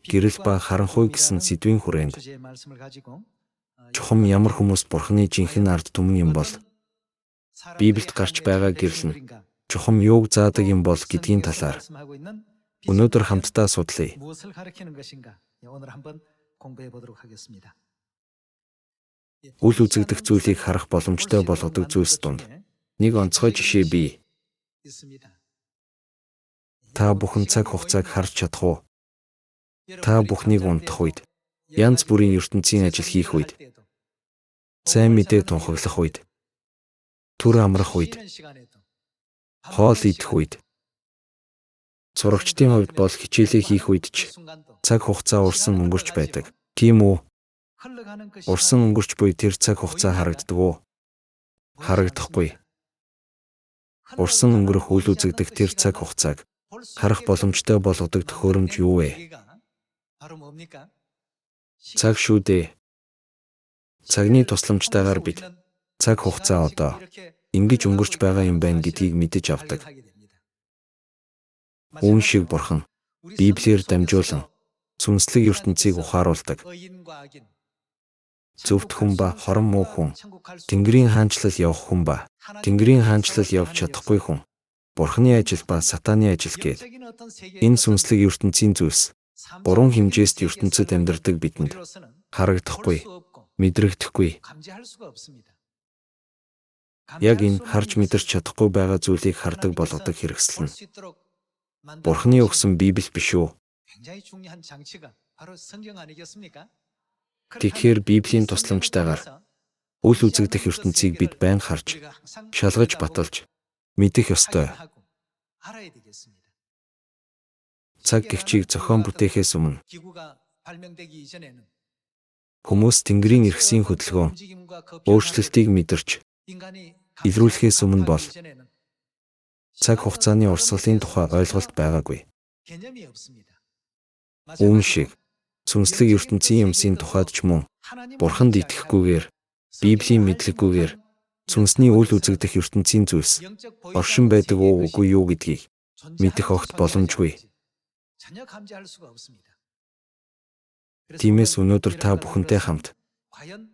гэрэл ба харанхуй гэсэн сэдвийн хүрээнд чухам ямар хүмүүс Бурханы жинхэнэ ард түмэн юм бол Библиэд гарч байгаа гэрэл нь чухам юуг заадаг юм бол гэдгийн талаар өнөөдөр хамтдаа судлая. Үл үзэгдэх зүйлийг харах боломжтой болгодог зүйлс донд нэг онцгой жишээ бий. Та бүхэн цаг хугацааг харж чадах уу? Та бүхнийг унтах үед, янз бүрийн ертөнцийн ажил хийх үед, сайн мэдээ тунхаглах үед, түр амрах үед, хоол идэх үед, сурагчдын хувьд бол хичээлээ хийх үед ч цаг хугацаа урсан өнгөрч байдаг. Тийм үү? Урсан өнгөрч буй тэр цаг хугацаа харагддаг уу? Харагдахгүй. Урсан өнгөрөх үл үзэгдэх тэр цаг хугацааг харах боломжтой болгодог төхөөрөмж юу вэ? Цаг шүү дээ. Цагны тусламжтайгаар бид цаг хугацаа одоо ингэж өнгөрч байгаа юм байна гэдгийг мэдэж авдаг. Үүн шиг Бурхан Библиэр дамжуулан сүнслэг ертөнцийг ухааруулдаг. Зөвхт хүн ба хорон муу хүн, Тэнгэрийн хаанчлал явах хүн ба Тэнгэрийн хаанчлал явж чадахгүй хүн, Бурханы ажил ба Сатаны ажил гээд энэ сүнслэг ертөнцийн зүйлс буруу хэмжээст ертөнцид амьдардаг бидэнд харагдахгүй, мэдрэгдэхгүй. Яг энэ харж мэдэрч чадахгүй байгаа зүйлийг хардаг болгодог хэрэгсэл нь Бурханы өгсөн Библи биш үү? Тэгэхээр Библийн тусламжтайгаар үл үзэгдэх ертөнцийг бид байнга харж, шалгаж баталж, мэдэх ёстой. Цаг гихчийг зохион бүтээхээс өмнө хүмүүс Тэнгэрийн эрхсийн хөдөлгөөн өөрчлөлтийг мэдэрч илрүүлэхээс өмнө бол цаг хугацааны урсгалын тухай ойлголт байгаагүй. Үүн шиг сүнслэг ертөнцийн юмсийн тухайд ч мөн Бурханд итгэхгүйгээр, Библийн мэдлэггүйгээр сүнсний үл үзэгдэх ертөнцийн зүйлс оршин байдаг уу үгүй юу гэдгийг мэдэх огт боломжгүй. Тиймээс өнөөдөр та бүхэнтэй хамт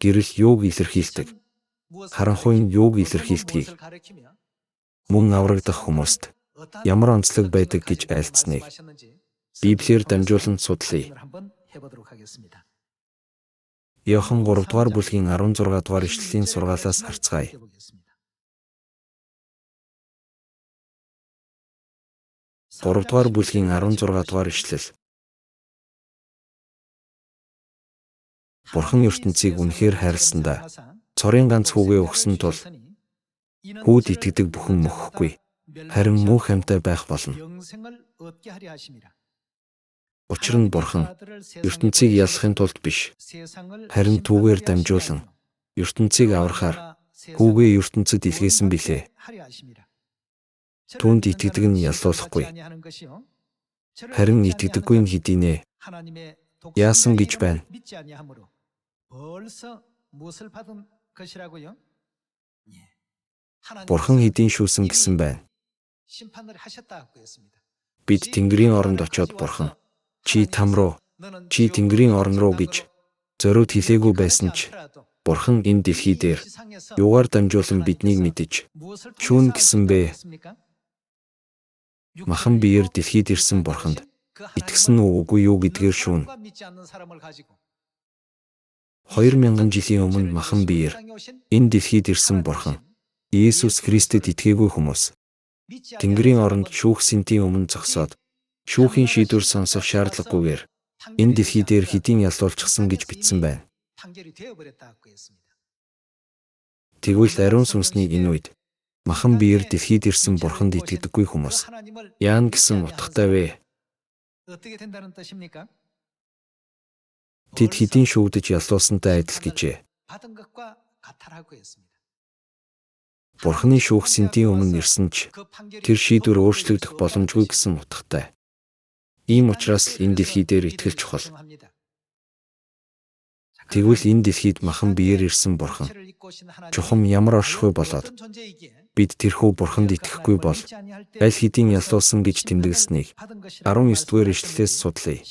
гэрэл юуг илэрхийлдэг, харанхуй нь юуг илэрхийлдгийг, мөн аврагдах хүмүүст ямар онцлог байдаг гэж айлцсныг Библиэр дамжуулан судлая. Иохан 3 дугаар бүлгийн 16 дугаар ишлэлийн сургаалаас харцгаая. Гуравдугаар бүлгийн 16 дугаар ишлэл. Бурхан ертөнцийг үнэхээр хайрласандаа цорын ганц хүүгээ өгсөн тул хүүд итгэдэг бүхэн мөхөхгүй, харин мөнх амьтаа байх болно. Учир нь Бурхан ертөнцийг ялахын тулд биш, харин түүгээр дамжуулан ертөнцийг аврахаар хүүгээ ертөнцид илгээсэн билээ. Түүнд итгэдэг нь яллуулахгүй, харин итгэдэггүй нь хэдийнэ. Яасан гэж байна? Бурхан хэдийн шүүсэн гэсэн байна. Бид Тэнгэрийн оронд очиод Бурхан, чи там руу, чи Тэнгэрийн орон руу гэж зориуд хэлээгүй байсан ч Бурхан энэ дэлхий дээр юугаар дамжуулан биднийг мэдэж шүүн гэсэн бэ? Махан биеэр дэлхийд ирсэн Бурханд итгэсэн үгүй юу гэдгээр шүүн. 2000 жилийн өмнө махан биеэр энэ дэлхийд ирсэн Бурхан Иесус Христэд итгээгүй хүмүүс Тэнгэрийн оронд шүүх сэнтийн өмнө зогсоод шүүхийн шийдвэр сонсох шаардлагагүйгээр энэ дэлхий дээр хэдийн яллуулчихсан гэж бичсэн байна. Тэгвэл ариун сүнсний энэ үед махан биеэр дэлхийд ирсэн Бурханд итгэдэггүй хүмүүс яана гэсэн утгатай вэ? Тэд хэдийн шүүгдэж яллуулсантай адил гэжээ. Бурханы шүүх сэнтийн өмнө ирсэн ч тэр шийдвэр өөрчлөгдөх боломжгүй гэсэн утгатай. Ийм учраас л энэ дэлхий дээр итгэл чухал. Тэгвэл энэ дэлхийд махан биеэр ирсэн Бурхан чухам ямар оршихуй болоод бид тэрхүү бурханд итгэхгүй бол аль хэдийн ялуусан гэж тэмдэглэснийг 19-р ишлэлээс судлая.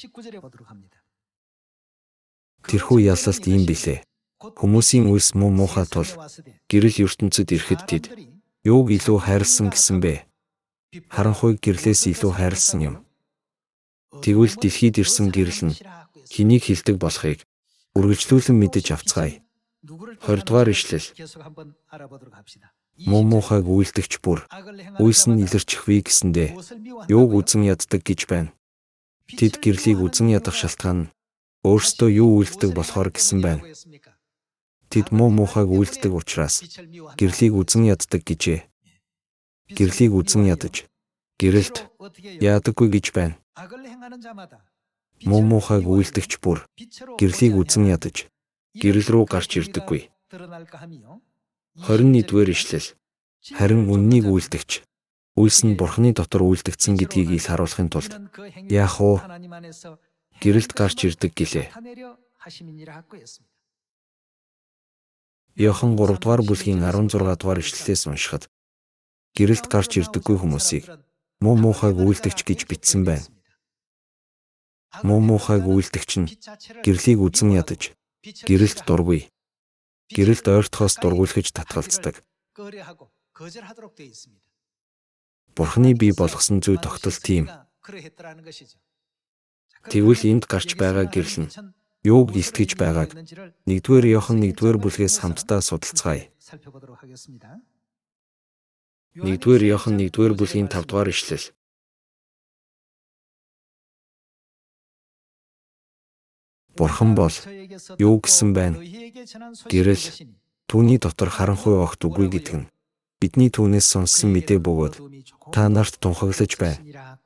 Тэрхүү ялалт ийм билээ. Хүмүүсийн үлс муу муухай тул гэрэл ертөнцид ирэхэд тэд юуг илүү хайрлсан гэсэн бэ? Харанхуйг гэрлээс илүү хайрлсан юм. Тэгвэл дэлхийд ирсэн гэрэл нь хэнийг хэлдэг болохыг үргэлжлүүлэн мэдэж авцгаая. 20-р ишлэл. Муу муухайг үйлдэгч бүр үйлс нь илэрчихвээ гэсэндээ юуг үзэн яддаг гэж байна. Тэд гэрлийг үзэн ядах шалтгаан нь өөрсдөө юу үйлддэг болохоор гэсэн байна. Тэд муу муухайг үйлддэг учраас гэрлийг үзэн яддаг гэжээ. Гэрлийг үзэн ядаж гэрэлд яадаггүй гэж байна. Муу муухайг үйлдэгч бүр гэрлийг үзэн ядаж гэрэл рүү гарч ирдэггүй. 21-р ишлэл. Харин үннийг үйлдэгч үйлс нь бурхны дотор үйлдэгдсэн гэдгийг ил харуулахын тулд яах вэ? Гэрэлд гарч ирдэг гэлээ. Иохан 3-р бүлгийн 16-р ишлэлээс уншихад гэрэлд гарч ирдэггүй хүмүүсийг муу муухайг үйлдэгч гэж бичсэн байна. Муу муухайг үйлдэгч нь гэрлийг үзэн ядаж гэрэлд дургүй. Гэрэлд ойртохоос дургуйлахж татгалздаг. Бурхны бий болгосон зүй тогтол тийм. Тэгвэл энд гарч байгаа гэрэл нь юуг илтгэж байгааг 1-р Иохан 1-р бүлгээс хамтдаа судалцгаая. 1-р Иохан 1-р бүлгийн 5-р ишлэл. Бурхан бол юу гэсэн байна? Гэрэл түүний дотор харанхуй огт үгүй гэдэг нь бидний түүнээс сонссон мэдээ бөгөөд та нарт тунхаглаж байна.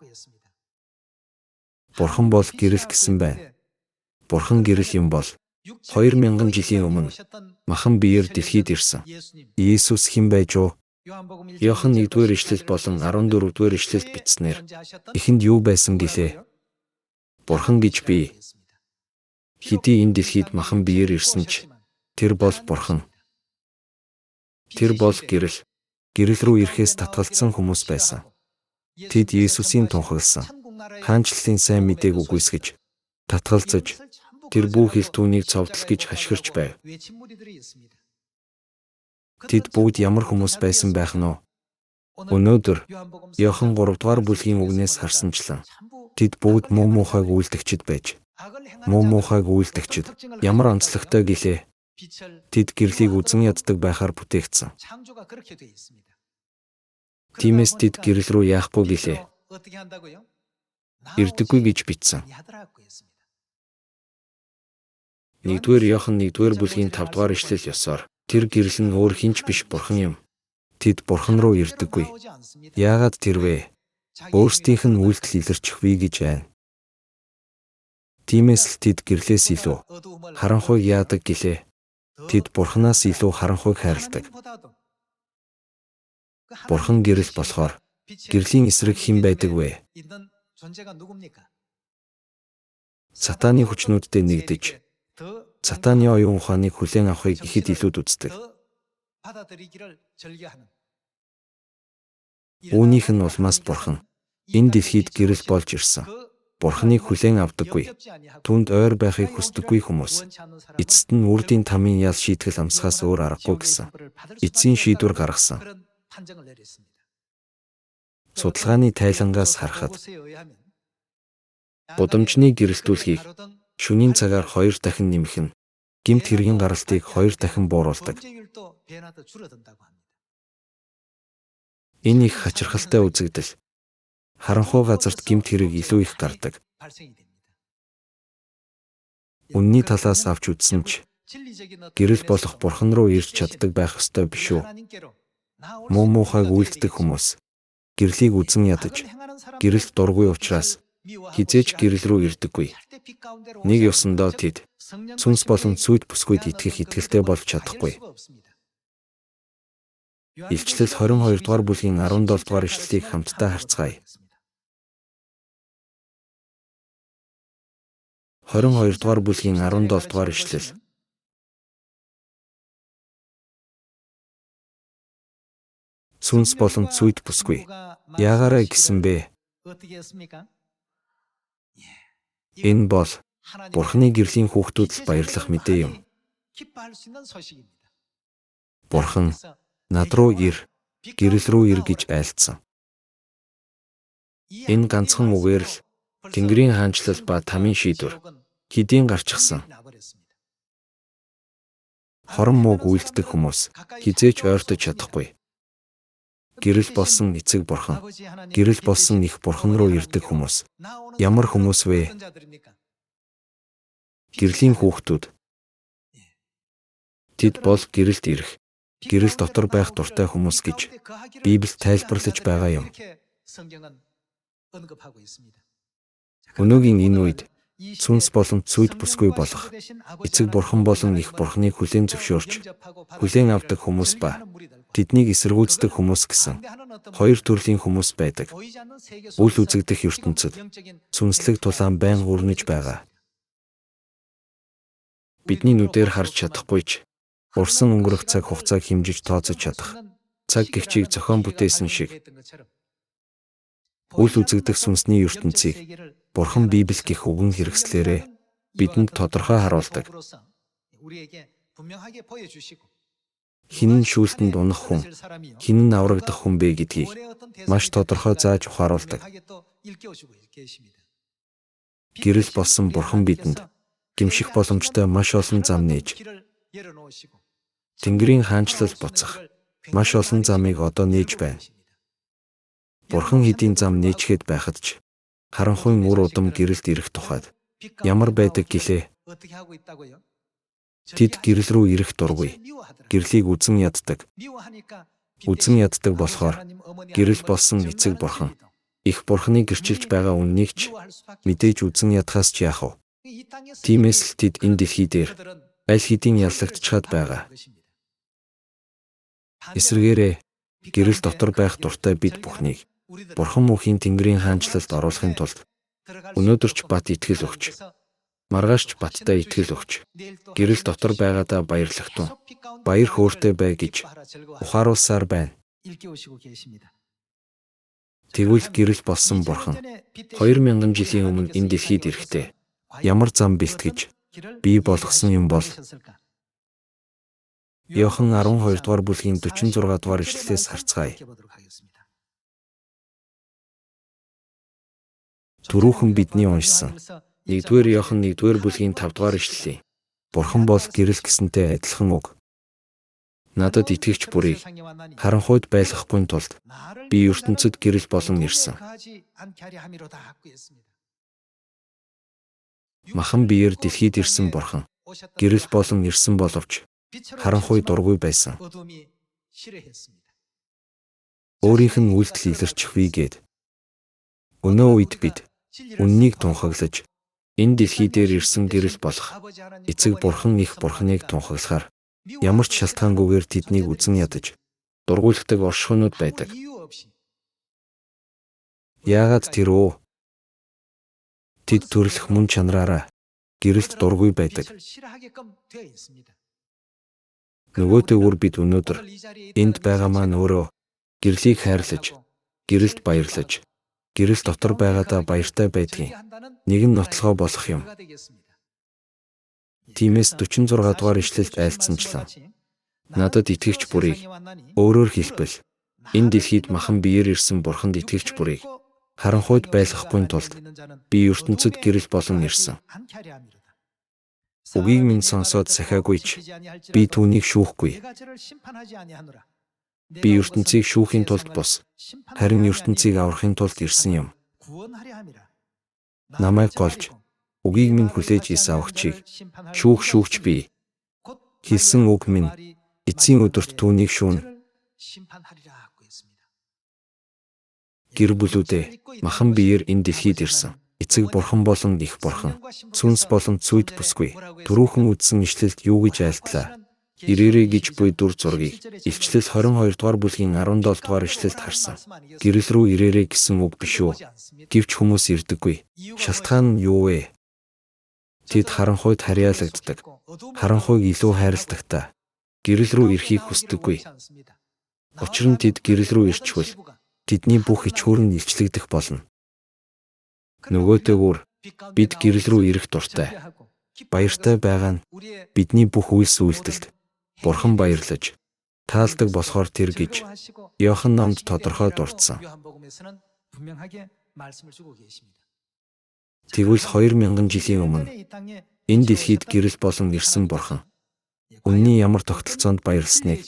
Бурхан бол гэрэл гэсэн байна. Бурхан гэрэл юм бол 2000 жилийн өмнө махан биеэр дэлхийд ирсэн Иесус хэн байж вэ? Иохан 1-р ишлэл болон 14-р ишлэлд бичснээр эхэнд юу байсан гэлээ? Бурхан гэж бий. Хэдий энэ дэлхийд махан биеэр ирсэн ч тэр бол Бурхан. Тэр бол гэрэл. Гэрэл рүү ирэхээс татгалзсан хүмүүс байсан. Тэд Иесусийн тунхагласан хаанчлалын сайн мэдээг үгүйсгэж, татгалзаж, тэр бүх хил түүнийг цовдол гэж хашгирч байв. Тэд бүгд ямар хүмүүс байсан байх нь вэ? Өнөөдөр Иохан 3-р бүлгийн үгнээс харсанчлан тэд бүгд муу муухайг үйлдэгчд байж, муу муухайг үйлдэгчд ямар онцлогтой гэлээ? Тэд гэрлийг үзэн яддаг байхаар бүтээгдсэн. Тиймээс тэд гэрэл рүү яахгүй гэлээ? Ирдэггүй гэж бичсэн. 1-р Иохан 1-р бүлгийн 5-р ишлэл ёсоор тэр гэрэл нь өөр хинч биш Бурхан юм. Тэд Бурхан руу ирдэггүй. Яагаад тэрвэ? Өөрсдийнх нь үйлдэл илэрчихвээ гэж байна. Тиймээс л тэд гэрлээс илүү харанхуйг яадаг гэлээ. Тэд Бурханаас илүү харанхуйг хайрладаг. Бурхан гэрэл болохоор гэрлийн эсрэг хэн байдаг вэ? Сатаны хүчнүүдтэй нэгдэж, Сатаны оюун ухааныг хүлээн авахыг ихэд илүүд үздэг. Үүнийх нь улмаас Бурхан энэ дэлхийд гэрэл болж ирсэн. Бурханыг хүлээн авдаггүй, түүнд ойр байхыг хүсдэггүй хүмүүс эцэст нь үрдийн тамийн ял шийтгэл амсахаас өөр аргагүй гэсэн эцсийн шийдвэр гаргасан. Судалгааны тайлангаас харахад гудамжны гэрэлтүүлэхийг шөнийн цагаар 2 дахин нэмэх нь гэмт хэргийн гаралтыг 2 дахин бууруулдаг. Энэ их хачирхалтай үзэгдэл харанхуй газарт гэмт хэрэг илүү их гардаг. Үнний талаас авч үзсэн ч гэрэл болох Бурхан руу ирж чаддаг байх ёстой биш үү? Муу муухайг үйлддэг хүмүүс гэрлийг үзэн ядаж, гэрэлд дургүй учраас хизээч гэрэл рүү ирдэггүй. Нэг ёсондоо тэд сүнс болон сүд бүсгүйд итгэх итгэлтэй болж чадахгүй. Илчлэл 22-р бүлгийн 17-р ишлэлийг хамтдаа харцгаая. 22-р бүлгийн 17-р ишлэл. Сүнс болон цүйд бүсгүй. Яагаарай гэсэн бэ? Энэ бол Бурхны гэрлийн хүүхдүүд баярлах мэдээ юм. Бурхан над руу ир, гэрэл рүү ир гэж айлдсан. Энэ ганцхан үгээр л Тэнгэрийн хаанчлал ба тамийн шийдвэр хэдийн гарчихсан. Хорон мууг үйлддэг хүмүүс хизээч ойртож чадахгүй. Гэрэл болсон эцэг Бурхан, гэрэл болсон их Бурхан руу ирдэг хүмүүс. Ямар хүмүүс вэ? Гэрлийн хүүхдүүд. Тэд бол гэрэлд ирэх, гэрэл дотор байх дуртай хүмүүс гэж Библиэд тайлбарлаж байгаа юм. Өнөөгийн энэ үед Сүнс болон цүйд бүсгүй болох эцэг Бурхан болон их Бурханыг хүлээн зөвшөөрч, хүлээн авдаг хүмүүс ба тэднийг эсэргүүцдэг хүмүүс гэсэн хоёр төрлийн хүмүүс байдаг. Үл үзэгдэх ертөнцид сүнслэг тулаан байнга өрнөж байгаа. Бидний нүдээр харж чадахгүй ч урсан өнгөрөх цаг хугацааг хэмжиж тооцож чадах цаг гихчийг зохион бүтээсэн шиг үл үзэгдэх сүнсний ертөнцийг Бурхан Библи гэх үгэн хэрэгслээрээ бидэнд тодорхой харуулдаг. Хэн нь шүүлтэнд унах хүн, хэн нь аврагдах хүн бэ гэдгийг маш тодорхой зааж ухааруулдаг. Гэрэл болсон Бурхан бидэнд гэмших боломжтой маш олон зам нээж, Тэнгэрийн хаанчлал буцах маш олон замыг одоо нээж байна. Бурхан хэдийн зам нээчгээд байхад ч харанхуйн үр удам гэрэлд ирэх тухайд ямар байдаг гэлээ? Тэд гэрэл рүү ирэх дургүй. Гэрлийг үзэн яддаг. Үзэн яддаг болохоор гэрэл болсон эцэг Бурхан, их Бурханыг гэрчилж байгаа үннийг ч мэдээж үзэн ядхаас ч яах вэ? Тиймээс л тэд энэ дэлхий дээр аль хэдийн яллагдчихад байгаа. Эсвэргээрээ гэрэл дотор байх дуртай бид бүхнийг Бурхан мөнхийн Тэнгэрийн хаанчлалд оруулахын тулд өнөөдөр ч бат итгэл өгч, маргааш ч баттай итгэл өгч, гэрэл дотор байгаадаа баярлахтун, баяр хөөртэй бай гэж ухааруулсаар байна. Тэгвэл гэрэл болсон Бурхан 2000 жилийн өмнө энэ дэлхийд ирэхдээ ямар зам бэлтгэж бий болгосон юм бол? Иохан 12 дугаар бүлгийн 46 дугаар ишлэлээс харцгаая. Түрүүхэн бидний уншсан 1-р Иохан 1-р бүлгийн 5 дугаар ишлэлийг Бурхан бол гэрэл гэсэнтэй адилхан үг. Надад итгэгч бүрийг харанхуйд байлгахгүй тулд би ертөнцид гэрэл болон ирсэн. Махан биеэр дэлхийд ирсэн Бурхан гэрэл болон ирсэн боловч харанхуй дургүй байсан. Өөрийнх нь үйлдэл илэрчих вий гээд өнөө үед бид үннийг тунхаглаж энэ дэлхий дээр ирсэн гэрэл болох эцэг Бурхан их Бурханыг тунхаглахаар ямар ч шалтгаангүйгээр тэднийг үзэн ядаж дургуйлахдаг оршихуйнууд байдаг. Яагаад тэр үү? Тэд төрөлх мөн чанараараа гэрэлт дургүй байдаг. Нөгөө төвөр бид өнөөдөр энд байгаа маань өөрөө гэрлийг хайрлаж, гэрэлд баярлаж, гэрэл дотор байгаадаа баяртай байдгийг нэгэн нотлохоо болох юм. Тиймээс 46 дугаар ишлэлд айлцсанчлан надад итгэгч бүрийг өөрөөр хэлбэл энэ дэлхийд махан биеэр ирсэн Бурханд итгэгч бүрийг харанхуйд байлгахгүй тулд би ертөнцид гэрэл болон ирсэн. Үгийг минь сонсоод сахиагүй ч би түүнийг шүүхгүй. Би ертөнцийг шүүхийн тулд бус, харин ертөнцийг аврахын тулд ирсэн юм. Намайг голж, үгийг минь хүлээж Исавчийг шүүгч би. Хэлсэн үг минь эцсийн өдөрт түүнийг шүүнэ. Гэр бүлүүдээ махан биеэр энэ дэлхийд ирсэн эцэг Бурхан болон их Бурхан, Сүнс болон цүйд бүсгүй. Түрүүхэн үздсэн ишлэлд юу гэж айлтлаа? Ирээрэй гэж буй дүр зургийг Илчлэл 22 дугаар бүлгийн 17 дугаар ишлэлд харсан. Гэрэл рүү ирээрэй гэсэн үг биш үү? Гэвч хүмүүс ирдэггүй. Шалтгаан нь юу вэ? Тэд харанхуйд харьяалагддаг. Харанхуйг илүү хайрладагтаа гэрэл рүү ирэхийг хүсдэггүй. Учир нь тэд гэрэл рүү ирчихвэл тэдний бүх ич хүрэн илчлэгдэх болно. Нөгөөтэйгүр бид гэрэл рүү ирэх дуртай. Баяртай байгаа нь бидний бүх үйлс үйлдэлд Бурхан баярлаж таалдаг болохоор тэр гэж Иохан номд тодорхой дурдсан. Тэгвэл 2000 жилийн өмнө энэ дэлхийд гэрэл болон ирсэн Бурхан үнний ямар тогтолцоонд баярлсныг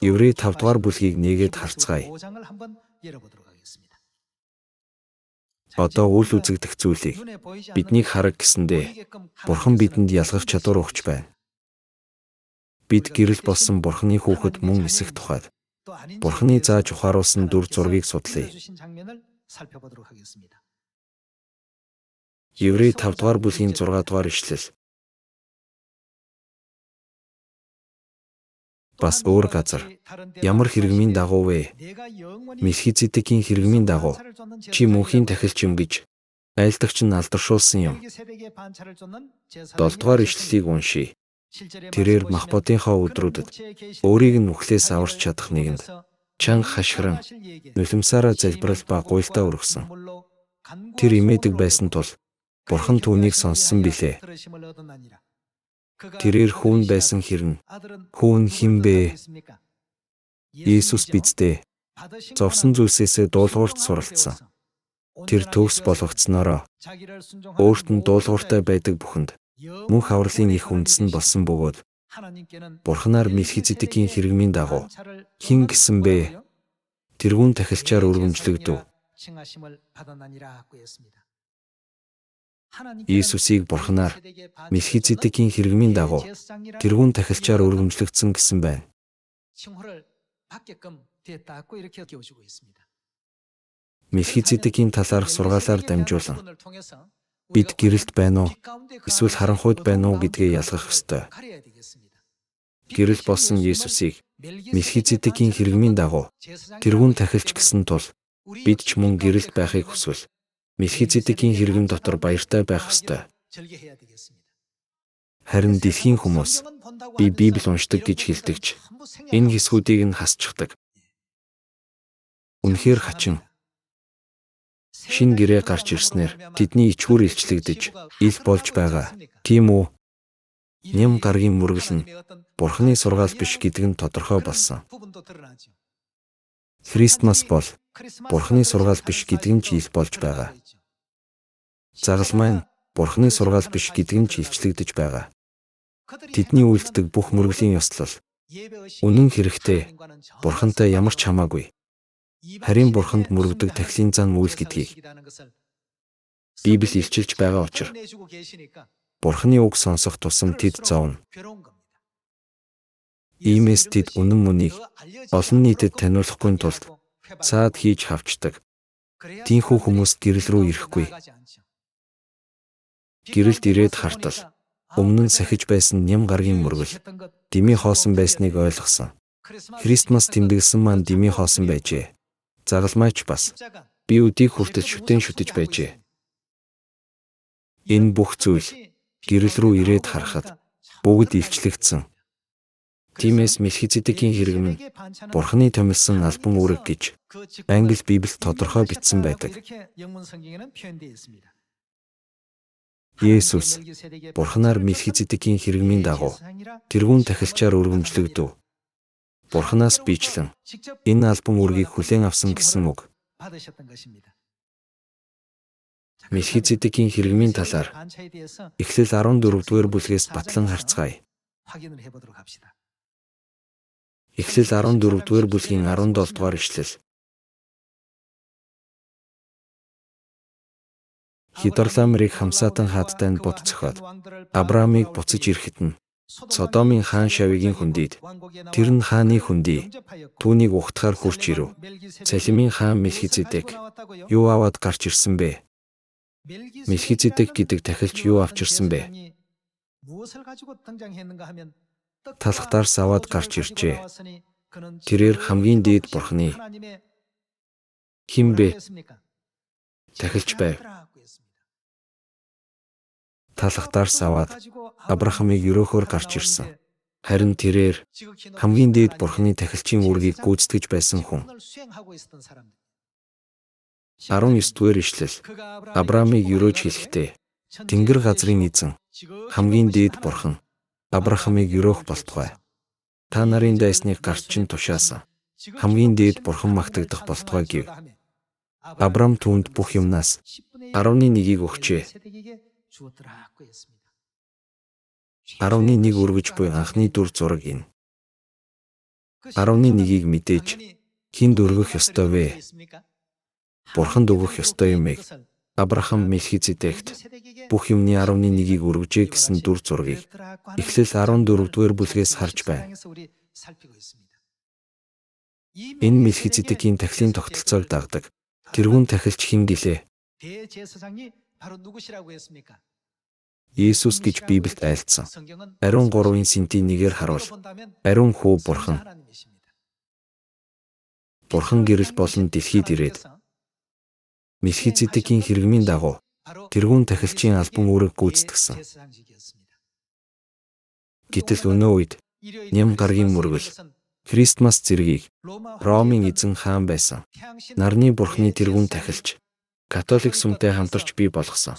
Еврей 5 дугаар бүлгийг нээгээд харцгаая. Одоо үл үзэгдэх зүйлийг биднийг хараг гэсэндээ Бурхан бидэнд ялгах чадвар өгч байна. Бид гэрэл болсон Бурханы хүүхэд мөн эсэх тухайд Бурханы зааж ухааруулсан дүр зургийг судлая. Еврей 5 дугаар бүлгийн 6 дугаар ишлэл. Бас өөр газар ямар хэрэгмийн дагуу вэ? Мелхизедекийн хэрэгмийн дагуу чи мөнхийн тахилч юм гэж айлдагч нь алдаршуулсан юм. 7 дугаар ишлэлийг уншийе. Тэрээр Махботынхаа өдрүүдэд өөрийг нь нүхлээс аварч чадах нэгэнд чанга хашгиран нулимсаараа залбирал ба гуйлтаа өргөсөн. Тэр имээдэг байсан тул Бурхан түүнийг сонссон билээ. Тэрээр хүүн байсан хэрнэ. Хүүн хэн бэ? Иесус биздээ. Зовсон зүйлсээсээ дуулуурт суралцсан. Тэр төгс болгогдсноороо өөрт нь дуулууртай байдаг бүхэнд мөнх авралын их үндэс нь болсон бөгөөд Бурханаар Мелхизедекийн хэрэгмийн дагуу хэн гэсэн бэ? Тэрүүн тахилчаар өргөмжлөгдөв. Иесусийг Бурханаар Мелхизедекийн хэрэгмийн дагуу тэрүүн тахилчаар өргөмжлөгдсөн гэсэн байна. Мелхизедекийн талаарх сургаалаар дамжуулан бид гэрэлт байна уу? Эсвэл харанхуйд байна уу гэдгээ ялгах ёстой. Гэрэл болсон Иесусийг Мелхизедекийн хэрэгмийн дагуу тэрүүн тахилч гэсэн тул бид ч мөн гэрэлт байхыг хүсвэл Мелхизедекийн хэрэгм дотор баяртай байх ёстой. Харин дэлхийн хүмүүс би Библи уншдаг гэж хэлдэгч энэ хэсгүүдийг нь хасчихдаг. Үнэхээр хачин. Шинэ гэрээ гарч ирснээр тэдний ичгүүр илчлэгдэж ил болж байгаа. Тийм үү? Нэм гаргийн мөргөл нь Бурханы сургаал биш гэдэг нь тодорхой болсон. Христмас бол Бурханы сургаал биш гэдэг нь ч ил болж байгаа. Загал маань Бурханы сургаал биш гэдэг нь ч илчлэгдэж байгаа. Тэдний үйлддэг бүх мөргөлийн ёслол үнэн хэрэгтэй Бурхантай ямар ч хамаагүй. Харин Бурханд мөрөгдөг тахилын зан үйл гэдгийг Библи илчилж байгаа учраас Бурханы үг сонсох тусам тэд зовно. Иймээс тэд үнэн мөнийг олон нийтэд таниулахгүй тулд цаад хийж хавчдаг. Тийнхүү хүмүүст гэрэл рүү ирэхгүй. Гэрэлд ирээд хартал өмнө нь сахиж байсан нэм гаргийн мөргөл дими хоосон байсныг ойлгосон. Христмас тэмдэглэсэн маань дими хоосон байжээ. Загалмайч бас би өдийг хүртэл шүтэн шүтэж байжээ. Энэ бүх зүйл гэрэл рүү ирээд харахад бүгд илчлэгдсэн. Тиймээс Мелхизедекийн хэрэгм нь Бурханы томилсон албан үүрэг гэж Англи Библиэд тодорхой бичсэн байдаг. Иесус Бурханаар Мелхизедекийн хэрэгмийн дагуу тэрүүн тахилчаар өргөмжлөгдөв. Бурханаас бичлэн энэ албан үүргийг хүлээн авсан гэсэн үг. Мелхизедекийн хэрэгмийн талаар Эхлэл 14-р бүлгээс батлан харцгаая. Эхлэл 14-р бүлгийн 17-р ишлэл. Хидорламрыг хамсаатан хаадтай нь бут цохоод Авраамыг буцаж ирэхэд нь Содомын хаан Шавигийн хүндийд тэр нь хааны хүндий түүнийг ухтахаар хурч ирэв. Салимын хаан Мелхизедек юу аваад гарч ирсэн бэ? Мелхизедек гэдэг тахилч юу авч ирсэн бэ? Талхтаарс аваад гарч иржээ. Тэрээр хамгийн дээд Бурханы хэн бэ? Тахилч байв. Талхтаарс аваад Авраамыг өрөөхөөр гарч ирсэн. Харин тэрээр хамгийн дээд Бурханы тахилчийн үүргийг гүйцэтгэж байсан хүн. 19-р ишлэл. Авраамыг өрөөж хэлэхдээ Тэнгэр газрын эзэн, хамгийн дээд Бурхан Авраамыг өрөөх болтугай. Та нарын дайсныг гарч чин тушаасан. Хамгийн дээд Бурхан магтагдах болтугай гэв. Авраам түүнд бүх юмнаас 11-ийг өгчээ. 11 өргөж буй анхны дүр зураг энэ. 11-ийг мэдээж хинд өргөх ёстой вэ? Бурханд өгөх ёстой юмыг Авраам Мелхизедект бүх юмны 11-ийг өргөжээ гэсэн дүр зургийг Эхлэл 14-р бүлгээс харж байна. Энэ Мелхизедекийн тахилын тогтолцоог дагдаг. Тэрүүн тахилч хэн гэлээ? Есүс гэж Библиэд айлдсан. Ариун 3-ын синтийн нэгээр харуул. Ариун хүү Бурхан. Бурхан гэрэл болон дэлхийд ирээд Мелхизедекийн хэрэгмийн дагуу тэрүүн тахилчийн албан үүрэг гүйцэтгсэн. Гэтэл өнөө үед ням гаргийн мөргөл Христмас зэргийг Ромын эзэн хаан байсан нарны Бурханы тэрүүн тахилч католик сүмтэй хамтарч бий болгосон.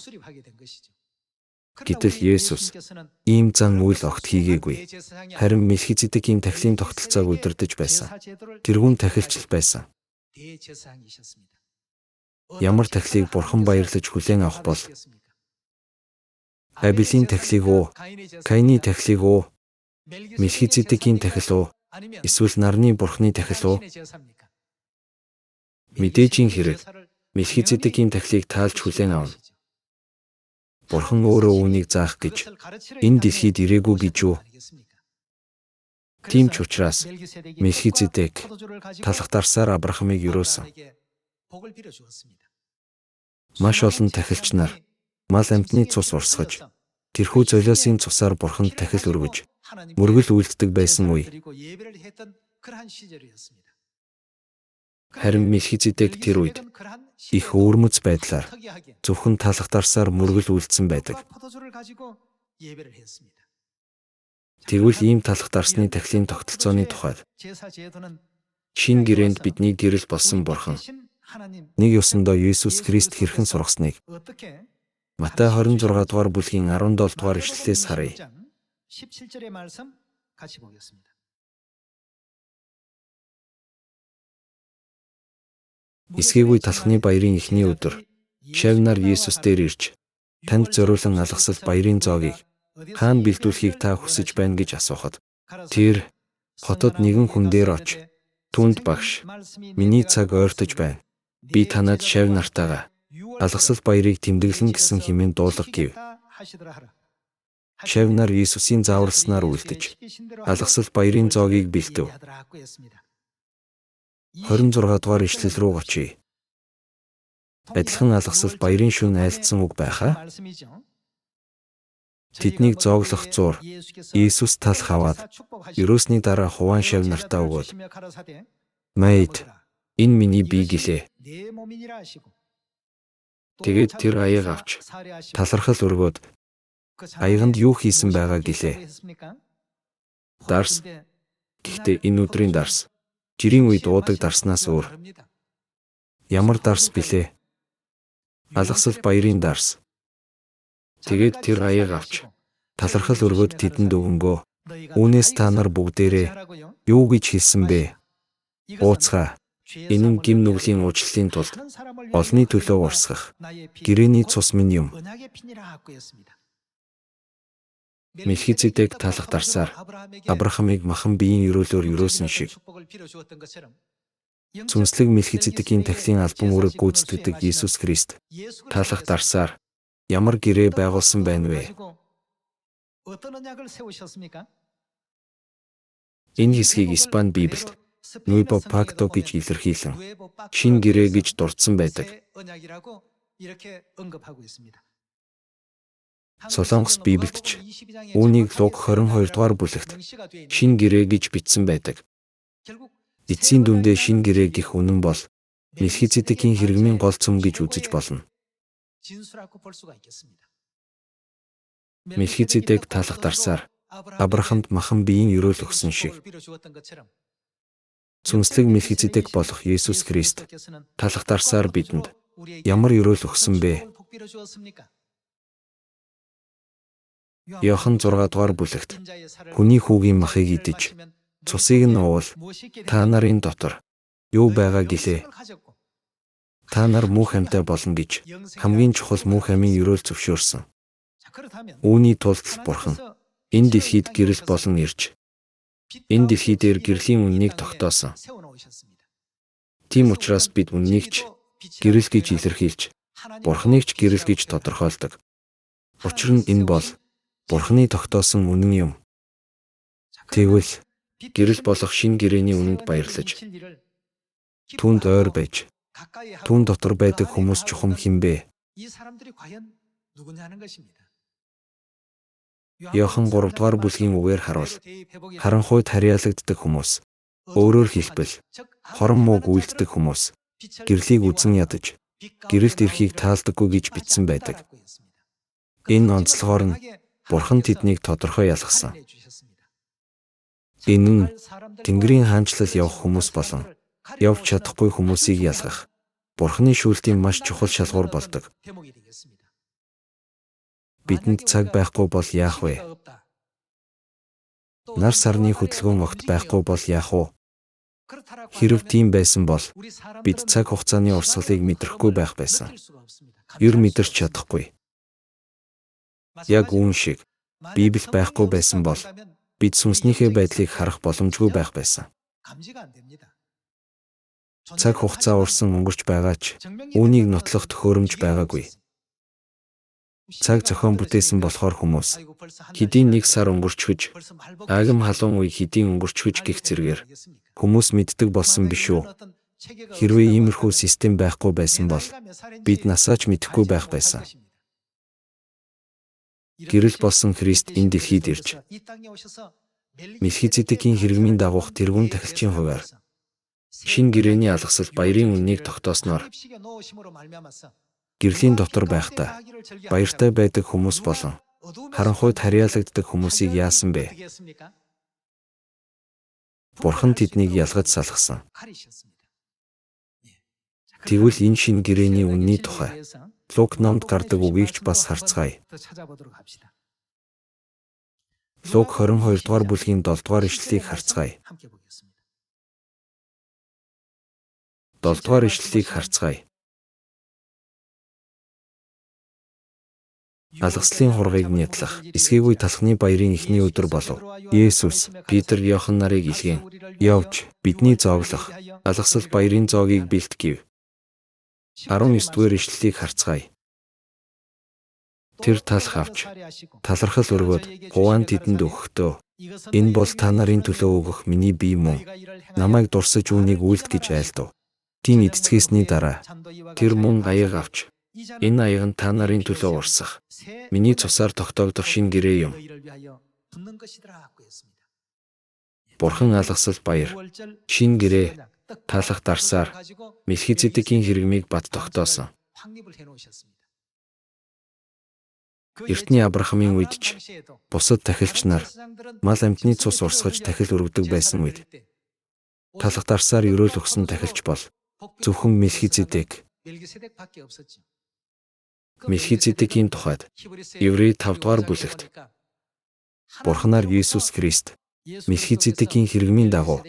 Гэтэл Есүс ийм зан үйл огт хийгээгүй. Харин Мелхизедекийн тахилын тогтолцоог удирдах байсан. Тэрүүн тахилч байсан. Ямар тахилыг Бурхан баярлаж хүлээн авах бол Абелийн тахилыг уу, Каины тахилыг уу, Мелхизедекийн тахил уу, эсвэл нарны Бурханы тахил уу? Мэдээжийн хэрэг Мелхизедекийн тахилыг таалж хүлээн авна. Бурхан өөрөө үүнийг заах гэж энэ дэлхийд ирээгүй гэж юу? Тийм ч учраас Мелхизедек талх дарсаар Авраамыг өрөөсөн. Маш олон тахилч нар мал амьтны цус урсгаж, тэрхүү золиосын цусаар Бурханд тахил өргөж, мөргөл үйлддэг байсан үе. Харин Мелхизедек тэр үед их өвөрмөц байдлаар зөвхөн талх дарсаар мөргөл үйлдсэн байдаг. Тэгвэл ийм талх дарсны тахилын тогтолцооны тухайд Шинэ гэрээнд бидний гэрэл болсон Бурхан нэг ёсондоо Есүс Христ хэрхэн сургасныг Матай 26 дугаар бүлгийн 17 дугаар ишлэлээс харъя. Эсгээгүй талхны баярын эхний өдөр шавь нар Есүс дээр ирж танд зориулан алгасал баярын зоогийг хаана бэлдүүлэхийг та хүсэж байна гэж асуухад тэр хотод нэгэн хүн дээр очив. Түүнд багш, миний цаг ойртож байна. Би танад шавь нартайгаа алгасал баярыг тэмдэглэн гэсэн хэмээн дуулга гэв. Шавь нар Есүсийн зааварладснаар үлдэж алгасал баярын зоогийг бэлдэв. 26 дугаар ишлэл рүү очие. Адилхан алгасал баярын шөнө айлдсан үг байхаа. Тэднийг зооглох зуур Есүс талх аваад ерөөсний дараа хуваан шавь нартаа өгөөд "Майд, энэ миний бие" гэлээ. Тэгээд тэр аяг авч талархал өргөөд аяганд юу хийсэн байгаа гэлээ. Дарс. Гэхдээ энэ өдрийн дарс жирийн үед уудаг дарснаас өөр. Ямар дарс билээ? Алгасал баярын дарс. Тэгээд тэр аяг авч талархал өргөөд тэдэнд өгөнгөө. Үүнээс та нар бүгдээрээ юу гэж хэлсэн бэ? Ууцгаа. Энэ нь гим нүглийн уучлалын тулд олны төлөө урсгах гэрээний цус минь юм. Мелхизедек талх дарсаар Авраамыг махан биеийн өрөөлөөр өрөөсөн шиг Сүнслэг Мелхизедекийн тахилын албан үүрэг гүйцэтгэдэг Есүс Христ талх дарсаар ямар гэрээ байгуулсан байна вэ? Энэ хэсгийг Испани Библиэд Nuevo Pacto гэж илэрхийлэн шинэ гэрээ гэж дурдсан байдаг. Солонгос Библиэд ч үүнийг Луг 22 дугаар бүлэгт шинэ гэрээ гэж бичсэн байдаг. Эцсийн дүндээ шинэ гэрээ гэх үнэн бол Мелхизедекийн хэрэгмийн гол цөм гэж үзэж болно. Мелхизедек талх дарсаар Авраамд махан биеийн ёроол өгсөн шиг Сүнслэг Мелхизедек болох Есүс Христ талах дарсаар бидэнд ямар ёроол өгсөн бэ? Иохан 6 дугаар бүлэгт хүний хүүгийн махыг идэж цусыг нь уувал та нарын дотор юу байгаа гэлээ? Та нар мөнх амьтаа болно гэж хамгийн чухал мөнх амийн ёроол зөвшөөрсөн. Үүний тулд Бурхан энэ дэлхийд гэрэл болон ирж энэ дэлхий дээр гэрлийн үннийг тогтоосон. Тийм учраас бид үннийг ч гэрэл гэж илэрхийлж, Бурханыг ч гэрэл гэж тодорхойлдог. Учир нь энэ бол Бурханы тогтоосон үнэн юм. Тэгвэл гэрэл болох шинэ гэрээний үнэнд баярлаж, түүнд ойр байж, түүн дотор байдаг хүмүүс чухам хинбэ? Иохан 3 дугаар бүлгийн үгээр харуул харанхуйд харьяалагддаг хүмүүс, өөрөөр хэлбэл хорон мууг үйлддэг хүмүүс, гэрлийг үзэн ядаж, гэрэлд ирэхийг таалдаггүй гэж бичсэн байдаг. Энэ онцлогоор нь Бурхан тэднийг тодорхой ялгасан. Энэ нь Тэнгэрийн хаанчлал явах хүмүүс болон явж чадахгүй хүмүүсийг ялгах Бурханы шүүлтийн маш чухал шалгуур болдог. Бидэнд цаг байхгүй бол яах вэ? Нар сарны хөдөлгөөн огт байхгүй бол яах вэ? Хэрв тийм байсан бол бид цаг хугацааны урсгалыг мэдрэхгүй байх байсан. Ер мэдэрч чадахгүй. Яг үүн шиг Библи байхгүй байсан бол бид сүнснийхээ байдлыг харах боломжгүй байх байсан. Цаг хугацаа урсан өнгөрч байгаа ч үүнийг нотлох төхөөрөмж байгаагүй. Цаг зохион бүтээсэн болохоор хүмүүс хэдийн 1 сар өнгөрчхөж, агим халуун үе хэдийн өнгөрчхөж гэх зэргээр хүмүүс мэддэг болсон биш үү? Хэрвээ иймэрхүү систем байхгүй байсан бол бид насаач мэдэхгүй байх байсан. Гэрэл болсон Христ энэ дэлхийд ирж Мелхизедекийн хэрэгмийн дагуух тэргүүн тахилчийн хувиар шинэ гэрээний алгасал баярын үннийг тогтоосноор гэрлийн дотор байхдаа баяртай байдаг хүмүүс болон харанхуйд харьяалагддаг хүмүүсийг яасан бэ? Бурхан тэднийг ялгаж салгасан. Тэгвэл энэ шинэ гэрээний үнний тухай Лук номд гардаг үгийг ч бас харцгаая. Лук 22 дугаар бүлгийн 7 дугаар ишлэлийг харцгаая. 7 дугаар ишлэлийг харцгаая. Алгаслын хургийг нятлах, эсгээгүй талхны баярын эхний өдөр болов. Есүс, Петр, Иохан нарыг илгээн явж бидний зооглох алгасал баярын зоогийг бэлтгэв. 19 дугаар ишлэлийг харцгаая. Тэр талх авч талархал өргөөд хуваан тэдэнд өгөхдөө энэ бол та нарын төлөө өгөх миний бие мөн. Намайг дурсаж үүнийг үйлд гэж айлдав. Тийм эцгээсний дараа тэр мөн аяг авч энэ аяг нь та нарын төлөө урсах миний цусаар тогтоогдох шинэ гэрээ юм. Бурхан алгасал баяр, шинэ гэрээ, таалах дарсаар Мелхизедекийн хэрэгмийг бат тогтоосон. Эртний Авраамын үед ч бусад тахилч нар мал амьтны цус урсгаж тахил өргөдөг байсан үед талах дарсаар ёроол өгсөн тахилч бол зөвхөн Мелхизедек. Мелхизедекийн тухайд Еврей 5 дугаар бүлэгт Бурханаар Есүс Христ Мелхизедекийн хэрэгмийн дагуу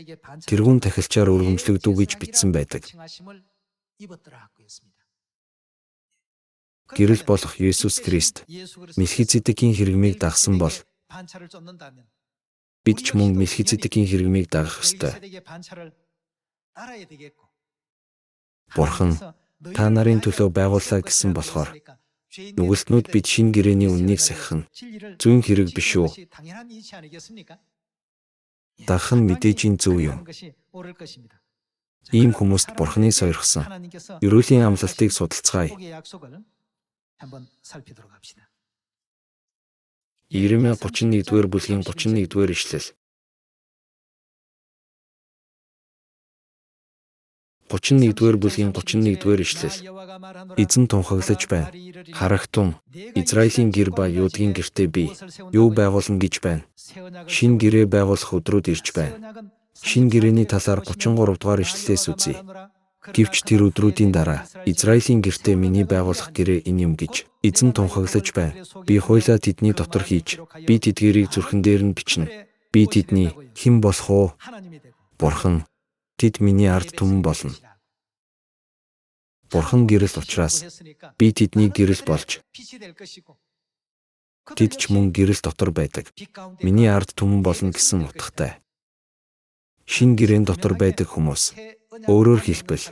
тэргүүн тахилчаар өргөмжлөгдөв гэж бичсэн байдаг. Гэрэл болох Есүс Христ Мелхизедекийн хэрэгмийг дагсан бол бид ч мөн Мелхизедекийн хэрэгмийг дагах ёстой. Бурхан та нарын төлөө байгууллаа гэсэн болохоор нүгэлтнүүд бид шинэ гэрээний үннийг сахих нь зүүн хэрэг биш үү? Дагах нь мэдээжийн зөв юм. Ийм хүмүүст Бурханы сойрхсон ерөөлийн амлалтыг судалцгаая. Иеремия 31-р бүлгийн 31-р ишлэл. 31-р бүлгийн 31-р ишлэл. Эзэн тунхаглаж байна. Харагтун Израилийн гэр ба Юудгийн гэртээ би юу байгуулна гэж байна. Шинэ гэрээ байгуулах өдрүүд ирж байна. Шинэ гэрэний талаар 33 дугаар ишлэлээс үзье. Гэвч тэр өдрүүдийн дараа Израилийн гэртээ миний байгуулах гэрээ энэ юм гэж эзэн тунхаглаж байна. Би хуйлаа тэдний дотор хийж, би тэдгээрийг зүрхэн дээр нь бичнэ. Би тэдний хэн болох уу? Бурхан. Тэд миний ард түмэн болно. Бурхан гэрэл учраас би тэдний гэрэл болж тэд ч мөн гэрэл дотор байдаг. Миний ард түмэн болно гэсэн утгатай. Шинэ гэрээн дотор байдаг хүмүүс, өөрөөр хэлбэл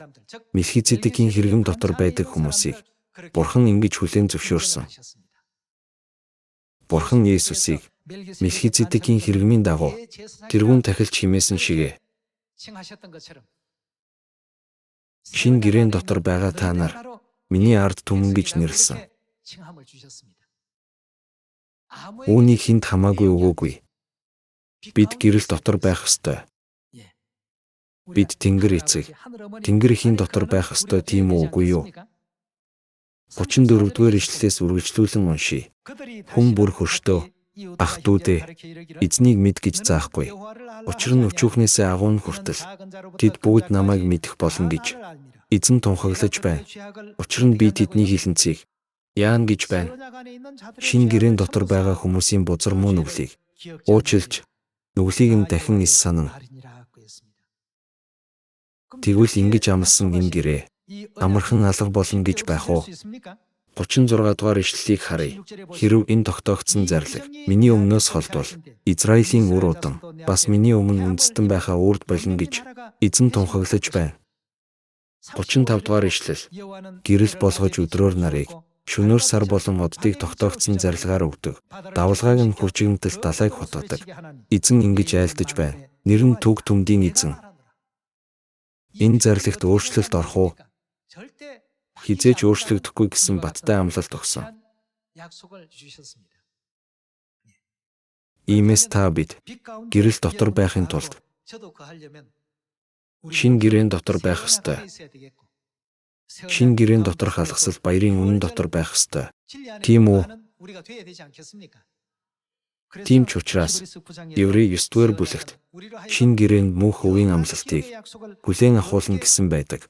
Мелхизедекийн хэрэгэм дотор байдаг хүмүүсийг Бурхан ингэж хүлээн зөвшөөрсөн. Бурхан Есүсийг Мелхизедекийн хэрэгмийн дагуу тэрүүн тахилч хэмээсэн шигээ. Шинэ гэрээн дотор байгаа та нар миний ард түмэн гэж нэрлсэн. Үүнийг хүнд хамаагүй өгөөгүй. Бид гэрэл дотор байх ёстой. Бид Тэнгэр эцэг, Тэнгэр эхийн дотор байх ёстой тийм үгүй юу? 34-р ишлэлээс үргэлжлүүлэн уншийе. Хүн бүр хөрштөө, ах дүүдээ, эзнийг мэд гэж заахгүй. Учир нь өчүүхнээсээ агуун хүртэл тэд бүгд намайг мэдэх болно гэж эзэн тунхаглаж байна. Учир нь би тэдний хилэнцгийг яан гэж байна. Шинэ гэрээн дотор байгаа хүмүүсийн бузар муу нүглийг уучлж, нүглийг нь дахин ис санана. Тэгвэл ингэж амласан энэ гэрээ амархан алга болно гэж байх уу? 36 дугаар ишлэлийг харъя. Хэрв энэ тогтоогдсон зарлиг миний өмнөөс холдвол Израилийн үр удам бас миний өмнө үндэстэн байхаа үрд болно гэж эзэн тунхаглаж байна. 35 дугаар ишлэл. Гэрэл болгож өдрөөр нарыг шөнөөр сар болон оддыг тогтоогдсон зарилгаар өгдөг. Давалгааг нь хуржигнтал далайг хотоодог. Эзэн ингэж айлдаж байна. Нэр нь түг түмдийн эзэн. Энэ зарлагт өөрчлөлт орох уу? Хизээж өөрчлөгдөхгүй гэсэн баттай амлалт өгсөн. Иймээс та бид гэрэл дотор байхын тулд шинэ гэрээн дотор байх ёстой. Шинэ гэрээн дотор халахсал баярын үнэн дотор байх ёстой. Тийм үү? Тийм ч учраас Еврей 9-р бүлэгт шинэ гэрээнд мөнх өвийн амлалтыг хүлээн авахулна гэсэн байдаг.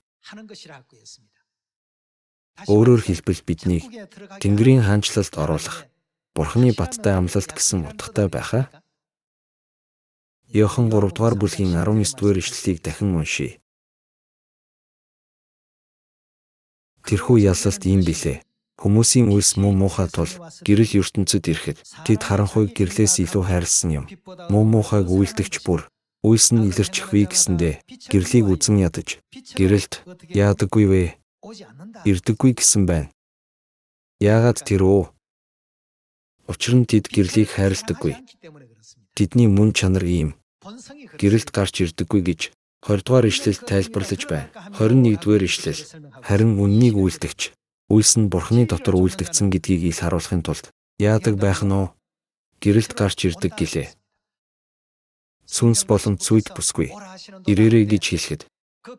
Өөрөөр хэлбэл биднийг Тэнгэрийн хаанчлалд оруулах Бурханы баттай амлалт гэсэн утгатай байхаа. Иохан 3 дугаар бүлгийн 19-р ишлэлийг дахин уншийе. Тэрхүү ялалт ийм билээ. Хүмүүсийн үйлс муу муухай тул гэрэл ертөнцөд ирэхэд тэд харанхуйг гэрлээс илүү хайрлсан юм. Муу муухайг үйлдэгч бүр үйлс нь илэрчихвээ гэсэндээ гэрлийг үзэн ядаж гэрэлд яадаггүй вэ? Ирдэггүй гэсэн байна. Яагаад тэр үү? Учир нь тэд гэрлийг хайрладаггүй. Тэдний мөн чанар ийм. Гэрэлд гарч ирдэггүй гэж 20 дугаар ишлэл тайлбарлаж байна. 21-р ишлэл. Харин үннийг үйлдэгч үйлс нь Бурханы дотор үйлдэгдсэн гэдгийг ил харуулахын тулд яадаг байх нь уу? Гэрэлд гарч ирдэг гэлээ. Сүнс болон цүйд бүсгүй ирээрэй гэж хэлэхэд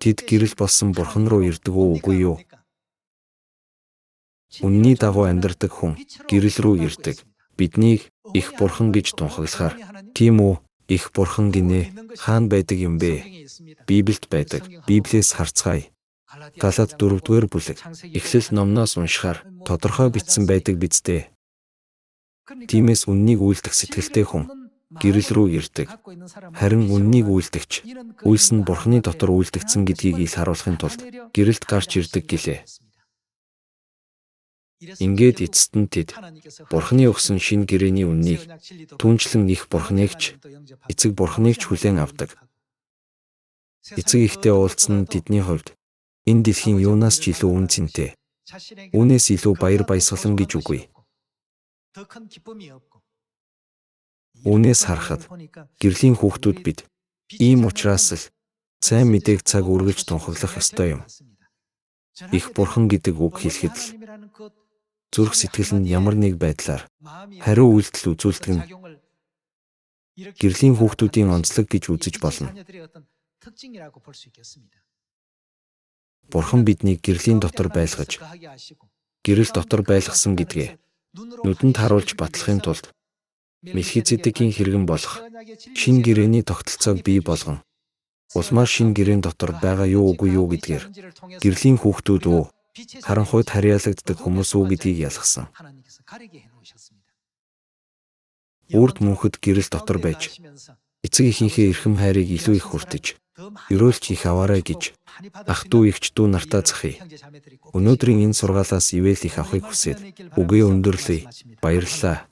тэд гэрэл болсон Бурхан руу ирдэг үгүй юу? Үнний дагуу амьдардаг хүн гэрэл рүү ирдэг. Биднийг их Бурхан гэж тунхаглахаар тийм үү? Их Бурхан гинэ хаана байдаг юм бэ? Библиэд байдаг. Библиэс харцгаая. Галаад 4-р бүлэг. Эхлэл номноос уншихаар тодорхой бичсэн байдаг биз дээ. Тиймээс үннийг үйлдэх сэтгэлтэй хүн гэрэл рүү ирдэг. Харин үннийг үйлдэгч үйлс нь Бурханы дотор үйлдэгдсэн гэдгийг ил харуулахын тулд гэрэлд гарч ирдэг гэлээ. Ингээд эцэст нь тэд Бурханы өгсөн шинэ гэрээний үннийг түнчлэн их Бурханыг ч эцэг Бурханыг ч хүлээн авдаг. Эцэг ихтэй уулзсан нь тэдний хувьд энэ дэлхийн юунаас ч илүү үн цэнтэй. Үүнээс илүү баяр баясгалан гэж үгүй. Үүнээс харахад гэрлийн хүүхдүүд бид ийм учраас л сайн мэдээг цаг үргэлж тунхаглах ёстой юм. Их Бурхан гэдэг үг хэлэхэд л зүрх сэтгэл нь ямар нэг байдлаар хариу үйлдэл үзүүлдэг нь гэрлийн хүүхдүүдийн онцлог гэж үзэж болно. Бурхан биднийг гэрлийн дотор байлгаж, гэрэл дотор байлгасан гэдгээ нүдэнд харуулж батлахын тулд Мелхизедекийн хэрэгэн болох шинэ гэрээний тогтолцоог бий болгон улмаар шинэ гэрээн дотор байгаа юу үгүй юу гэдгээр гэрлийн хүүхдүүд үү, харанхуйд харьяалагддаг хүмүүс үү гэдгийг ялгасан. Үрд мөнхөд гэрэл дотор байж эцэг эхийнхээ эрхэм хайрыг илүү их хүртэж, өрөөлч их аваарай гэж ах дүү эгч дүү нартаа захий. Өнөөдрийн энэ сургаалаас ивэл их авахыг хүсээд үгээ өндөрлөе. Баярлалаа.